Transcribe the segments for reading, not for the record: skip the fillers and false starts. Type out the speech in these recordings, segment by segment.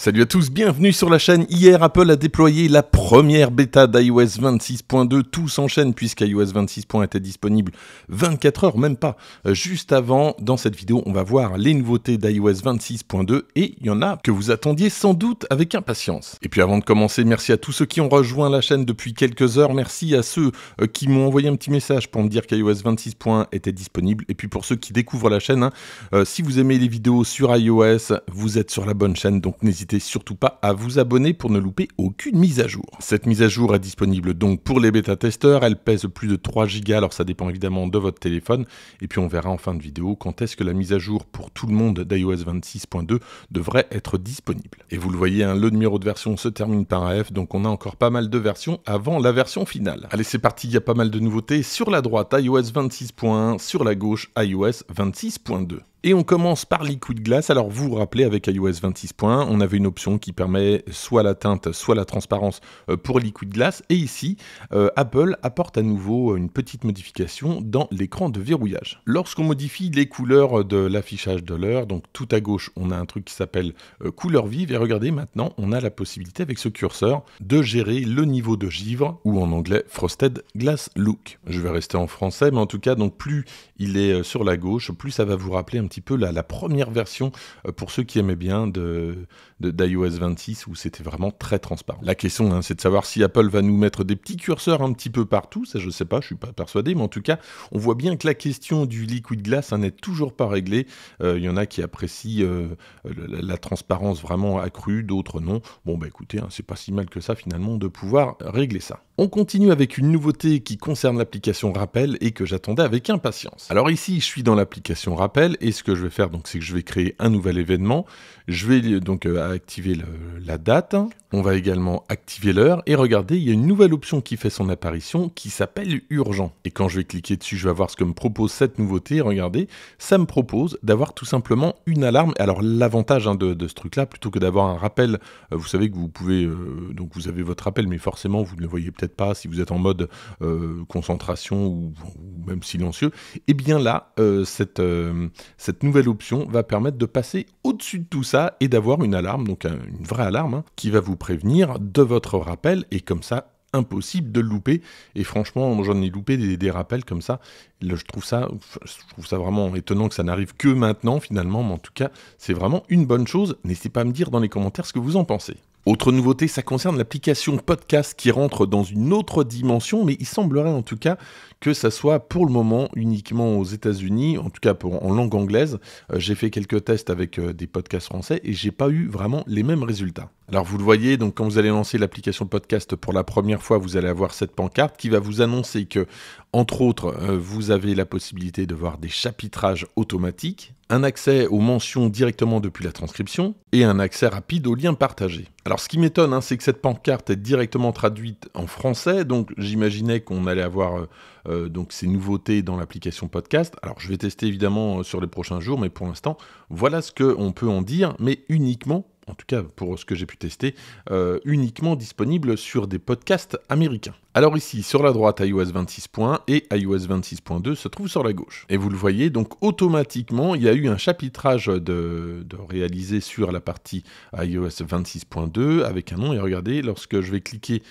Salut à tous, bienvenue sur la chaîne. Hier, Apple a déployé la première bêta d'iOS 26.2. Tout s'enchaîne puisqu'iOS 26.1 était disponible 24 heures, même pas. Juste avant, dans cette vidéo, on va voir les nouveautés d'iOS 26.2 et il y en a que vous attendiez sans doute avec impatience. Et puis avant de commencer, merci à tous ceux qui ont rejoint la chaîne depuis quelques heures. Merci à ceux qui m'ont envoyé un petit message pour me dire qu'iOS 26.1 était disponible. Et puis pour ceux qui découvrent la chaîne, si vous aimez les vidéos sur iOS, vous êtes sur la bonne chaîne, donc n'hésitez surtout pas à vous abonner pour ne louper aucune mise à jour. Cette mise à jour est disponible donc pour les bêta-testeurs, elle pèse plus de 3 Go, alors ça dépend évidemment de votre téléphone, et puis on verra en fin de vidéo quand est-ce que la mise à jour pour tout le monde d'iOS 26.2 devrait être disponible. Et vous le voyez, le numéro de version se termine par un F, donc on a encore pas mal de versions avant la version finale. Allez, c'est parti, il y a pas mal de nouveautés. Sur la droite, iOS 26.1, sur la gauche, iOS 26.2. Et on commence par Liquid Glass. Alors vous vous rappelez, avec iOS 26.1, on avait une option qui permet soit la teinte, soit la transparence pour Liquid Glass. Et ici, Apple apporte à nouveau une petite modification dans l'écran de verrouillage. Lorsqu'on modifie les couleurs de l'affichage de l'heure, donc tout à gauche, on a un truc qui s'appelle couleur vive. Et regardez, maintenant, on a la possibilité avec ce curseur de gérer le niveau de givre, ou en anglais Frosted Glass Look. Je vais rester en français, mais en tout cas, donc plus il est sur la gauche, plus ça va vous rappeler un petit peu la première version pour ceux qui aimaient bien d'iOS 26 où c'était vraiment très transparent. La question, c'est de savoir si Apple va nous mettre des petits curseurs un petit peu partout. Ça, je sais pas, je suis pas persuadé, mais en tout cas, on voit bien que la question du Liquid Glass n'est toujours pas réglée. Il y en a qui apprécient la transparence vraiment accrue, d'autres non. Bon, bah écoutez, c'est pas si mal que ça finalement de pouvoir régler ça. On continue avec une nouveauté qui concerne l'application Rappel et que j'attendais avec impatience. Alors ici, je suis dans l'application Rappel et ce que je vais faire, donc, c'est que je vais créer un nouvel événement. Je vais donc activer la date. On va également activer l'heure. Et regardez, il y a une nouvelle option qui fait son apparition qui s'appelle Urgent. Et quand je vais cliquer dessus, je vais voir ce que me propose cette nouveauté. Regardez, ça me propose d'avoir tout simplement une alarme. Alors l'avantage de ce truc-là, plutôt que d'avoir un rappel, vous savez que vous pouvez, donc vous avez votre rappel, mais forcément vous ne le voyez peut-être pas si vous êtes en mode concentration ou même silencieux. Et bien là, cette nouvelle option va permettre de passer au-dessus de tout ça et d'avoir une alarme, donc une vraie alarme, qui va vous prévenir de votre rappel, et comme ça, impossible de le louper. Et franchement, moi j'en ai loupé des rappels comme ça. Je trouve ça vraiment étonnant que ça n'arrive que maintenant finalement, mais en tout cas, c'est vraiment une bonne chose. N'hésitez pas à me dire dans les commentaires ce que vous en pensez. Autre nouveauté, ça concerne l'application Podcast qui rentre dans une autre dimension, mais il semblerait en tout cas que ça soit pour le moment uniquement aux États-Unis, en tout cas en langue anglaise. J'ai fait quelques tests avec des podcasts français et j'ai pas eu vraiment les mêmes résultats. Alors vous le voyez, donc quand vous allez lancer l'application Podcast pour la première fois, vous allez avoir cette pancarte qui va vous annoncer que, entre autres, vous avez la possibilité de voir des chapitrages automatiques, un accès aux mentions directement depuis la transcription et un accès rapide aux liens partagés. Alors ce qui m'étonne, c'est que cette pancarte est directement traduite en français, donc j'imaginais qu'on allait avoir donc ces nouveautés dans l'application Podcast. Alors je vais tester évidemment sur les prochains jours, mais pour l'instant, voilà ce qu'on peut en dire, mais uniquement, en tout cas pour ce que j'ai pu tester, uniquement disponible sur des podcasts américains. Alors ici, sur la droite, iOS 26.1 et iOS 26.2 se trouvent sur la gauche. Et vous le voyez, donc automatiquement, il y a eu un chapitrage de réalisé sur la partie iOS 26.2 avec un nom. Et regardez, lorsque je vais cliquer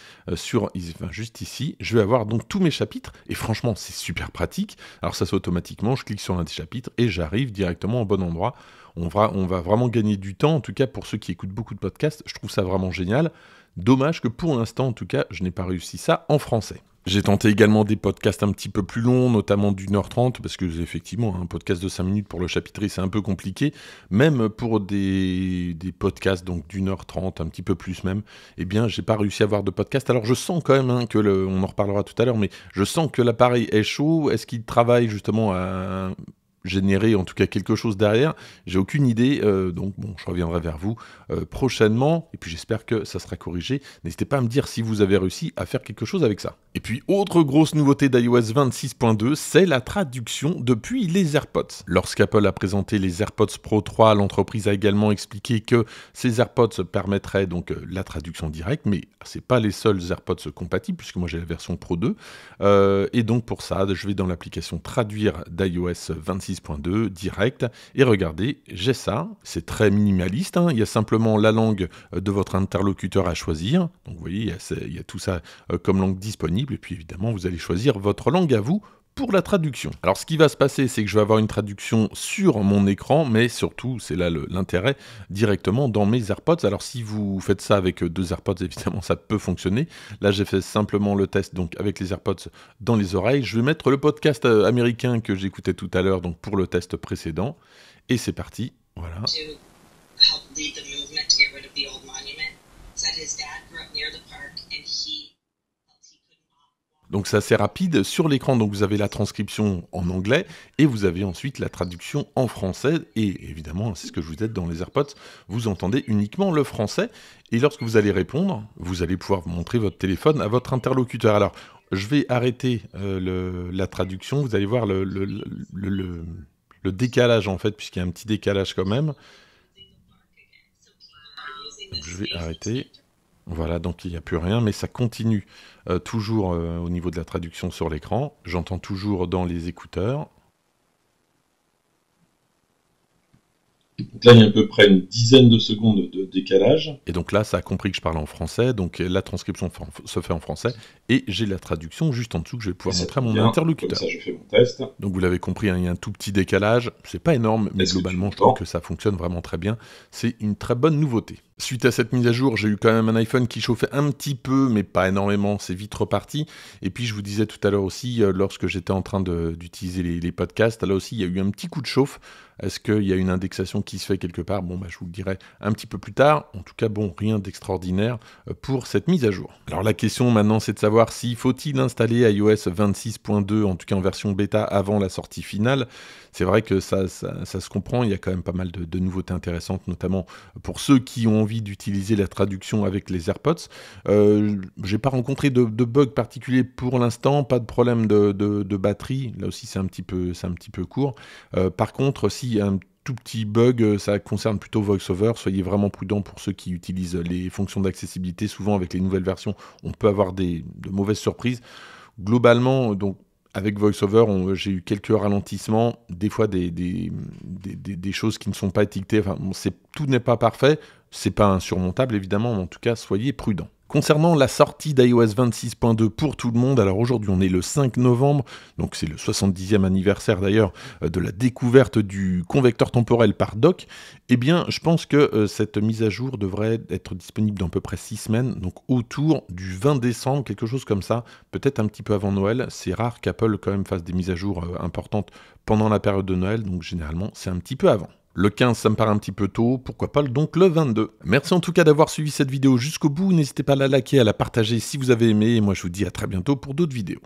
juste ici, je vais avoir donc tous mes chapitres. Et franchement, c'est super pratique. Alors ça se fait automatiquement, je clique sur l'un des chapitres et j'arrive directement au bon endroit. On va vraiment gagner du temps, en tout cas pour ceux qui écoutent beaucoup de podcasts. Je trouve ça vraiment génial. Dommage que pour l'instant, en tout cas, je n'ai pas réussi ça en français. J'ai tenté également des podcasts un petit peu plus longs, notamment d'1h30, parce que effectivement, un podcast de 5 minutes pour le chapitrer, c'est un peu compliqué. Même pour des podcasts donc d'1h30, un petit peu plus même, eh bien, j'ai pas réussi à avoir de podcast. Alors, je sens quand même que on en reparlera tout à l'heure, mais je sens que l'appareil est chaud. Est-ce qu'il travaille justement à générer en tout cas quelque chose derrière, j'ai aucune idée, donc bon, je reviendrai vers vous prochainement, et puis j'espère que ça sera corrigé. N'hésitez pas à me dire si vous avez réussi à faire quelque chose avec ça. Et puis, autre grosse nouveauté d'iOS 26.2, c'est la traduction depuis les AirPods. Lorsqu'Apple a présenté les AirPods Pro 3, l'entreprise a également expliqué que ces AirPods permettraient donc la traduction directe, mais c'est pas les seuls AirPods compatibles, puisque moi j'ai la version Pro 2, et donc pour ça, je vais dans l'application Traduire d'iOS 26.2 6.2 direct. Et regardez, j'ai ça, c'est très minimaliste, hein. Il y a simplement la langue de votre interlocuteur à choisir. Donc vous voyez, il y a tout ça comme langue disponible. Et puis évidemment, vous allez choisir votre langue à vous pour la traduction. Alors ce qui va se passer, c'est que je vais avoir une traduction sur mon écran, mais surtout, c'est là l'intérêt, directement dans mes AirPods. Alors si vous faites ça avec 2 AirPods, évidemment, ça peut fonctionner. Là, j'ai fait simplement le test donc avec les AirPods dans les oreilles. Je vais mettre le podcast américain que j'écoutais tout à l'heure, donc pour le test précédent. Et c'est parti, voilà. Donc c'est assez rapide sur l'écran, donc vous avez la transcription en anglais et vous avez ensuite la traduction en français et évidemment, c'est ce que je vous disais dans les AirPods, vous entendez uniquement le français et lorsque vous allez répondre, vous allez pouvoir montrer votre téléphone à votre interlocuteur. Alors, je vais arrêter la traduction, vous allez voir le décalage en fait, puisqu'il y a un petit décalage quand même. Donc, je vais arrêter. Voilà, donc il n'y a plus rien, mais ça continue toujours au niveau de la traduction sur l'écran. J'entends toujours dans les écouteurs. Donc là, il y a à peu près une dizaine de secondes de décalage. Et donc là, ça a compris que je parle en français, donc la transcription se fait en français, et j'ai la traduction juste en dessous que je vais pouvoir montrer à mon interlocuteur. Comme ça, je fais mon test. Donc vous l'avez compris, hein, il y a un tout petit décalage, c'est pas énorme, mais globalement, je trouve que ça fonctionne vraiment très bien. C'est une très bonne nouveauté. Suite à cette mise à jour, j'ai eu quand même un iPhone qui chauffait un petit peu, mais pas énormément, c'est vite reparti. Et puis je vous disais tout à l'heure aussi, lorsque j'étais en train d'utiliser les podcasts, là aussi il y a eu un petit coup de chauffe. Est-ce qu'il y a une indexation qui se fait quelque part? Bon, je vous le dirai un petit peu plus tard. En tout cas, bon, rien d'extraordinaire pour cette mise à jour. Alors la question maintenant, c'est de savoir si faut-il installer iOS 26.2, en tout cas en version bêta, avant la sortie finale. C'est vrai que ça se comprend, il y a quand même pas mal de nouveautés intéressantes, notamment pour ceux qui ont envie d'utiliser la traduction avec les AirPods. J'ai pas rencontré de bugs particuliers pour l'instant, pas de problème de batterie, là aussi c'est un petit peu court. Par contre, s'il y a un tout petit bug, ça concerne plutôt VoiceOver, soyez vraiment prudents pour ceux qui utilisent les fonctions d'accessibilité. Souvent avec les nouvelles versions, on peut avoir de mauvaises surprises. Globalement, donc, avec VoiceOver, j'ai eu quelques ralentissements, des fois des choses qui ne sont pas étiquetées. Enfin, tout n'est pas parfait, c'est pas insurmontable évidemment, mais en tout cas, soyez prudents. Concernant la sortie d'iOS 26.2 pour tout le monde, alors aujourd'hui on est le 5 novembre, donc c'est le 70e anniversaire d'ailleurs de la découverte du convecteur temporel par Doc, eh bien je pense que cette mise à jour devrait être disponible dans à peu près 6 semaines, donc autour du 20 décembre, quelque chose comme ça, peut-être un petit peu avant Noël. C'est rare qu'Apple quand même fasse des mises à jour importantes pendant la période de Noël, donc généralement c'est un petit peu avant. Le 15, ça me paraît un petit peu tôt, pourquoi pas donc le 22. Merci en tout cas d'avoir suivi cette vidéo jusqu'au bout, n'hésitez pas à la liker, à la partager si vous avez aimé, et moi je vous dis à très bientôt pour d'autres vidéos.